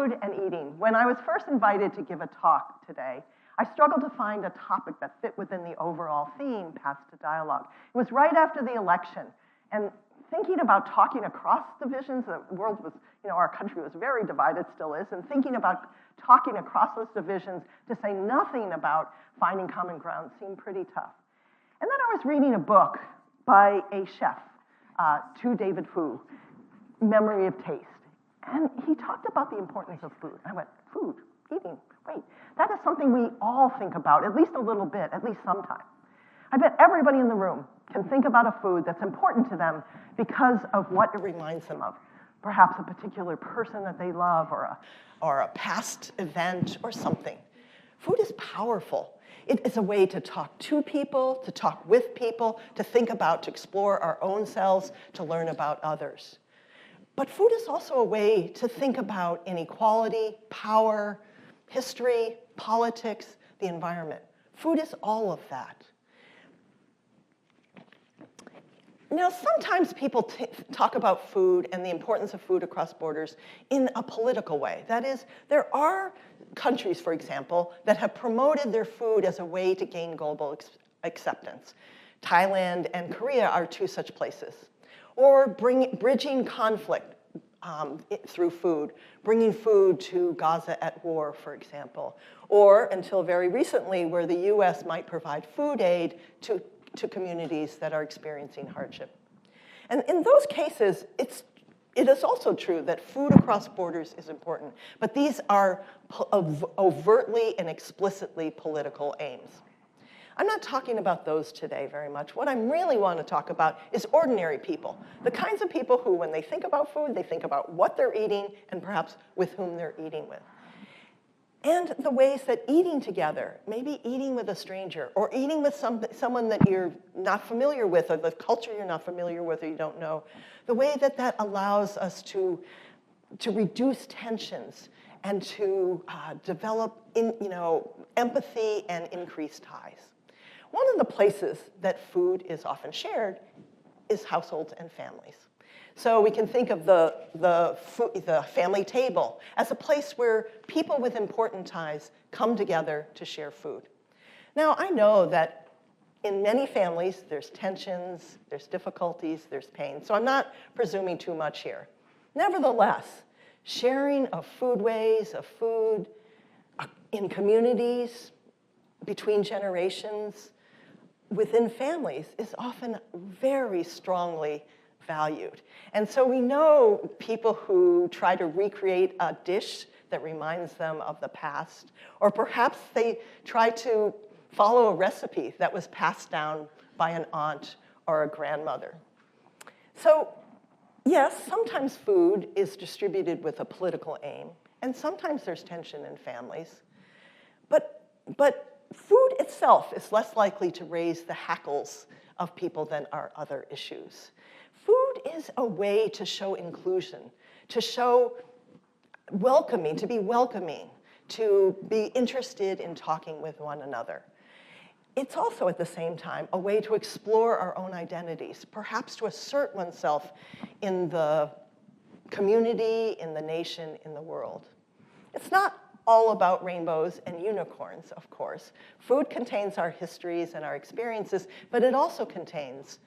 food and eating. When I was first invited to give a talk today, I struggled to find a topic that fit within the overall theme, Paths to Dialogue. It was right after the election, and thinking about talking across divisions, the world was, our country was very divided, still is, and thinking about talking across those divisions to say nothing about finding common ground seemed pretty tough. And then I was reading a book by a chef, to David Fu, Memory of Taste. And he talked about the importance of food. I went, food, eating, wait, that is something we all think about, at least a little bit, at least sometime. I bet everybody in the room can think about a food that's important to them because of what it reminds them of. Perhaps a particular person that they love, or a past event, or something. Food is powerful. It is a way to talk to people, to talk with people, to think about, to explore our own selves, to learn about others. But food is also a way to think about inequality, power, history, politics, the environment. Food is all of that. Now, sometimes people talk about food and the importance of food across borders in a political way. That is, there are countries, for example, that have promoted their food as a way to gain global acceptance. Thailand and Korea are two such places. Or bridging conflict through food, bringing food to Gaza at war, for example. Or, until very recently, where the US might provide food aid to communities that are experiencing hardship. And in those cases, it is also true that food across borders is important, but these are overtly and explicitly political aims. I'm not talking about those today very much. What I really want to talk about is ordinary people, the kinds of people who, when they think about food, they think about what they're eating and perhaps with whom they're eating with. And the ways that eating together, maybe eating with a stranger, or eating with someone that you're not familiar with, or the culture you're not familiar with, or you don't know, the way that that allows us to reduce tensions and to develop empathy and increase ties. One of the places that food is often shared is households and families. So we can think of the family table as a place where people with important ties come together to share food. Now, I know that in many families, there's tensions, there's difficulties, there's pain. So I'm not presuming too much here. Nevertheless, sharing of foodways, of food in communities, between generations, within families is often very strongly valued. And so we know people who try to recreate a dish that reminds them of the past, or perhaps they try to follow a recipe that was passed down by an aunt or a grandmother. So yes, sometimes food is distributed with a political aim, and sometimes there's tension in families. But food itself is less likely to raise the hackles of people than are other issues. Food is a way to show inclusion, to show welcoming, to be welcoming, to be interested in talking with one another. It's also, at the same time, a way to explore our own identities, perhaps to assert oneself in the community, in the nation, in the world. It's not all about rainbows and unicorns, of course. Food contains our histories and our experiences, but it also contains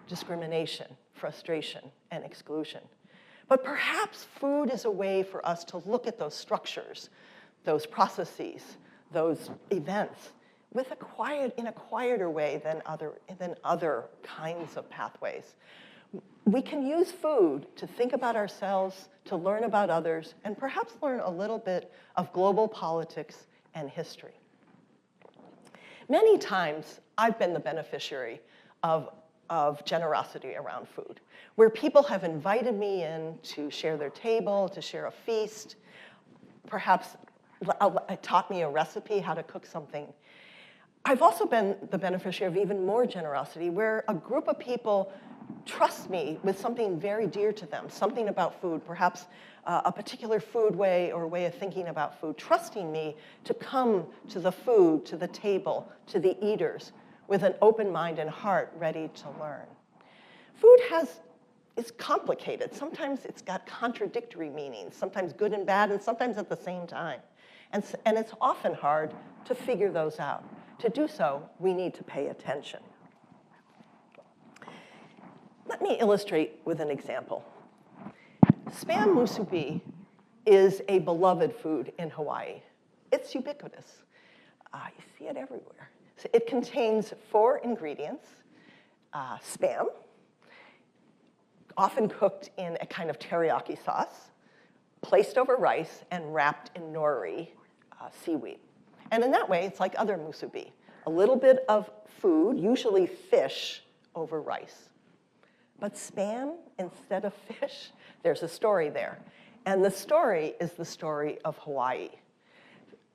discrimination, frustration, and exclusion. But perhaps food is a way for us to look at those structures, those processes, those events in a quieter way than other kinds of pathways. We can use food to think about ourselves, to learn about others, and perhaps learn a little bit of global politics and history. Many times, I've been the beneficiary of generosity around food, where people have invited me in to share their table, to share a feast, perhaps taught me a recipe, how to cook something. I've also been the beneficiary of even more generosity, where a group of people trust me with something very dear to them, something about food, perhaps a particular food way or way of thinking about food, trusting me to come to the food, to the table, to the eaters, with an open mind and heart ready to learn. Food has is complicated. Sometimes it's got contradictory meanings, sometimes good and bad, and sometimes at the same time. And it's often hard to figure those out. To do so, we need to pay attention. Let me illustrate with an example. Spam musubi is a beloved food in Hawaii. It's ubiquitous. You see it everywhere. So it contains 4 ingredients: spam, often cooked in a kind of teriyaki sauce, placed over rice, and wrapped in nori, seaweed. And in that way, it's like other musubi. A little bit of food, usually fish, over rice. But spam instead of fish, there's a story there. And the story is the story of Hawaii.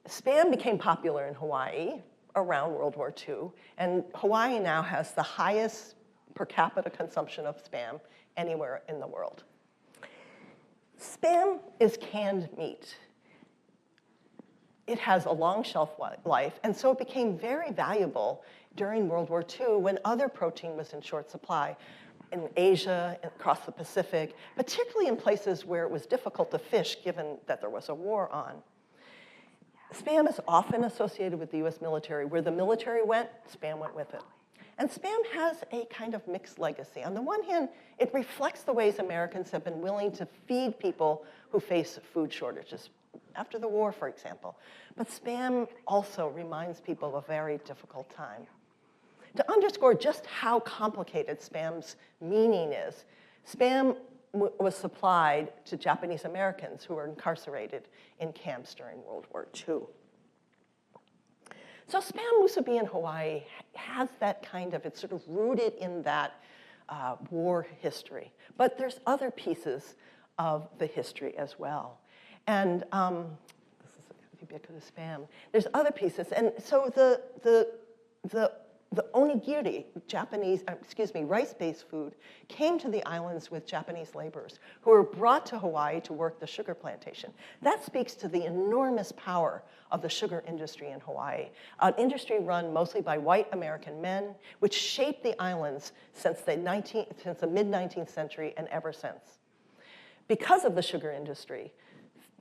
Spam became popular in Hawaii around World War II, and Hawaii now has the highest per capita consumption of spam anywhere in the world. Spam is canned meat. It has a long shelf life, and so it became very valuable during World War II when other protein was in short supply in Asia, across the Pacific, particularly in places where it was difficult to fish given that there was a war on. Spam is often associated with the US military. Where the military went, spam went with it. And spam has a kind of mixed legacy. On the one hand, it reflects the ways Americans have been willing to feed people who face food shortages, after the war, for example. But spam also reminds people of a very difficult time. To underscore just how complicated spam's meaning is, spam was supplied to Japanese Americans who were incarcerated in camps during World War II. So spam musubi in Hawaii has that kind of, it's sort of rooted in that war history. But there's other pieces of the history as well. And this is ubiquitous spam. There's other pieces. And so the onigiri, rice-based food, came to the islands with Japanese laborers who were brought to Hawaii to work the sugar plantation. That speaks to the enormous power of the sugar industry in Hawaii, an industry run mostly by white American men, which shaped the islands since the mid-19th century and ever since. Because of the sugar industry,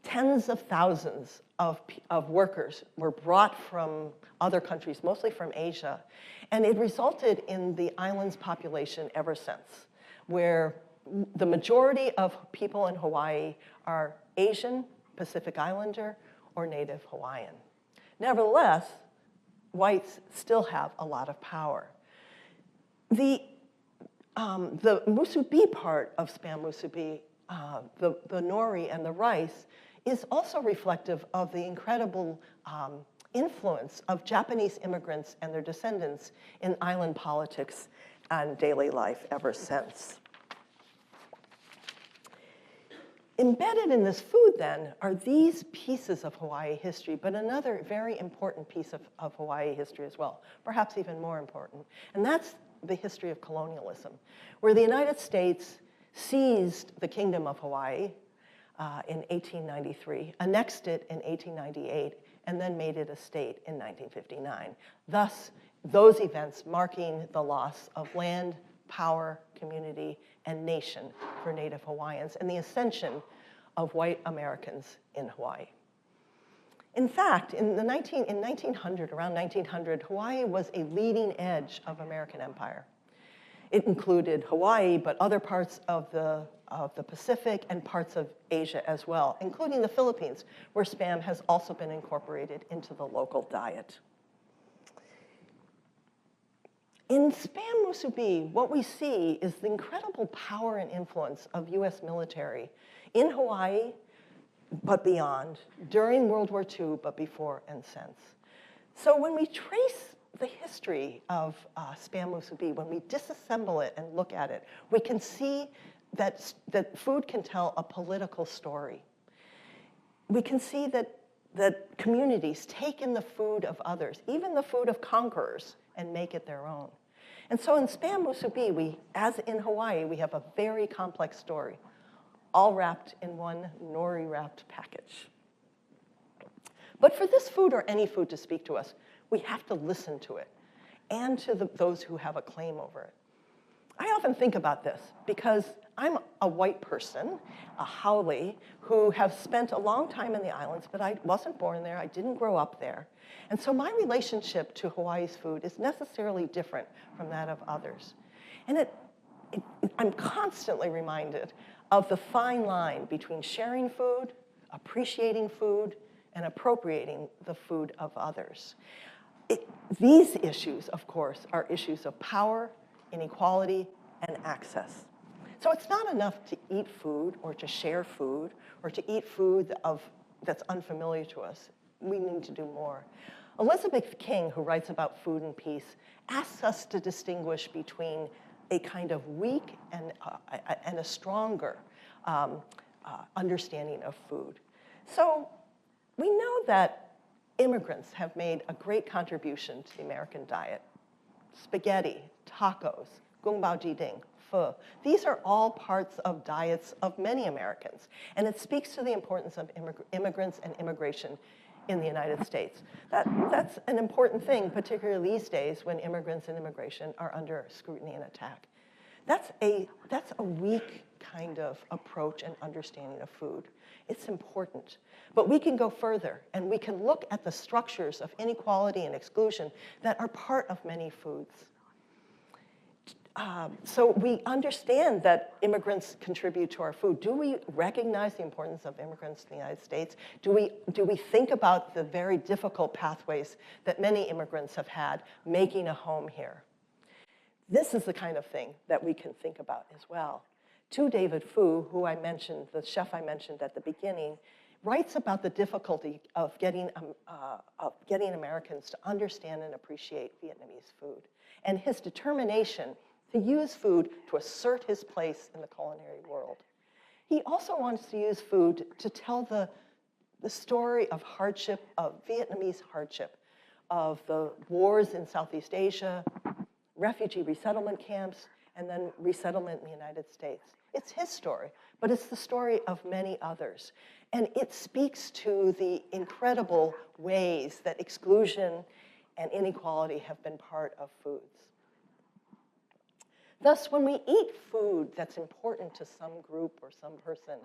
tens of thousands of workers were brought from other countries, mostly from Asia, and it resulted in the island's population ever since, where the majority of people in Hawaii are Asian, Pacific Islander, or Native Hawaiian. Nevertheless, whites still have a lot of power. The musubi part of spam musubi, the nori and the rice, is also reflective of the incredible influence of Japanese immigrants and their descendants in island politics and daily life ever since. Embedded in this food, then, are these pieces of Hawaii history, but another very important piece of Hawaii history as well, perhaps even more important, and that's the history of colonialism, where the United States seized the Kingdom of Hawaii in 1893, annexed it in 1898, and then made it a state in 1959. Thus, those events marking the loss of land, power, community, and nation for Native Hawaiians, and the ascension of white Americans in Hawaii. In fact, around 1900, Hawaii was a leading edge of American empire. It included Hawaii, but other parts of the Pacific and parts of Asia as well, including the Philippines, where spam has also been incorporated into the local diet. In spam musubi, what we see is the incredible power and influence of US military in Hawaii, but beyond, during World War II, but before and since. So when we trace the history of spam musubi, when we disassemble it and look at it, we can see that food can tell a political story. We can see that communities take in the food of others, even the food of conquerors, and make it their own. And so in spam musubi, as in Hawaii, we have a very complex story, all wrapped in one nori-wrapped package. But for this food or any food to speak to us, we have to listen to it and to those who have a claim over it. I often think about this because I'm a white person, a haole, who have spent a long time in the islands, but I wasn't born there, I didn't grow up there. And so my relationship to Hawaii's food is necessarily different from that of others. And I'm constantly reminded of the fine line between sharing food, appreciating food, and appropriating the food of others. These issues, of course, are issues of power, inequality, and access. So it's not enough to eat food or to share food or to eat food that's unfamiliar to us. We need to do more. Elizabeth King, who writes about food and peace, asks us to distinguish between a kind of weak and a stronger understanding of food. So we know that immigrants have made a great contribution to the American diet. Spaghetti, tacos, gungbao pho. These are all parts of diets of many Americans. And it speaks to the importance of immigrants and immigration in the United States. That's an important thing, particularly these days when immigrants and immigration are under scrutiny and attack. That's a weak kind of approach and understanding of food. It's important. But we can go further, and we can look at the structures of inequality and exclusion that are part of many foods. So we understand that immigrants contribute to our food. Do we recognize the importance of immigrants in the United States? Do we think about the very difficult pathways that many immigrants have had making a home here? This is the kind of thing that we can think about as well. Tu David Fu, who I mentioned, the chef I mentioned at the beginning, writes about the difficulty of getting Americans to understand and appreciate Vietnamese food, and his determination to use food to assert his place in the culinary world. He also wants to use food to tell the story of hardship, of Vietnamese hardship, of the wars in Southeast Asia, refugee resettlement camps, and then resettlement in the United States. It's his story, but it's the story of many others. And it speaks to the incredible ways that exclusion and inequality have been part of foods. Thus, when we eat food that's important to some group or some person,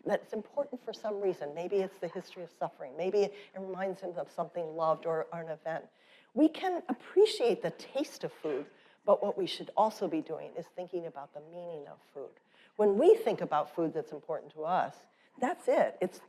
that's important for some reason, maybe it's the history of suffering, maybe it reminds him of something loved or an event, we can appreciate the taste of food, but what we should also be doing is thinking about the meaning of food. When we think about food that's important to us, that's it. It's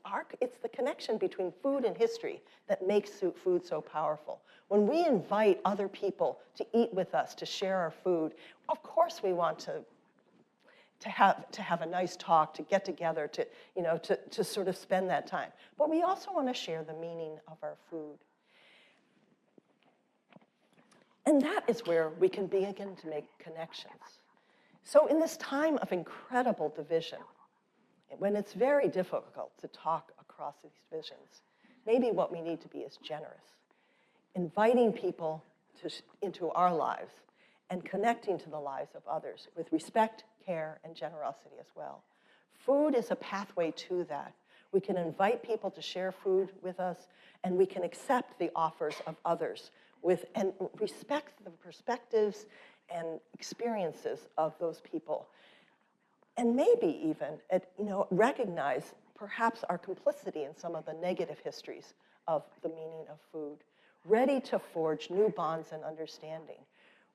the connection between food and history that makes food so powerful. When we invite other people to eat with us, to share our food, of course we want to have a nice talk, to get together, to sort of spend that time. But we also want to share the meaning of our food. And that is where we can begin to make connections. So in this time of incredible division, when it's very difficult to talk across these visions, maybe what we need to be is generous, inviting people into our lives and connecting to the lives of others with respect, care, and generosity as well. Food is a pathway to that. We can invite people to share food with us, and we can accept the offers of others and respect the perspectives and experiences of those people. And maybe even recognize perhaps our complicity in some of the negative histories of the meaning of food, ready to forge new bonds and understanding,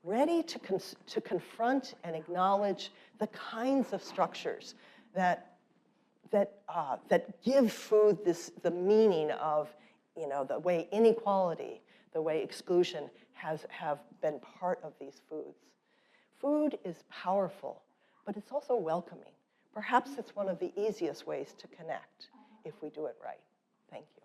ready to confront and acknowledge the kinds of structures that give food the meaning of the way inequality, the way exclusion have been part of these foods. Food is powerful, but it's also welcoming. Perhaps it's one of the easiest ways to connect if we do it right. Thank you.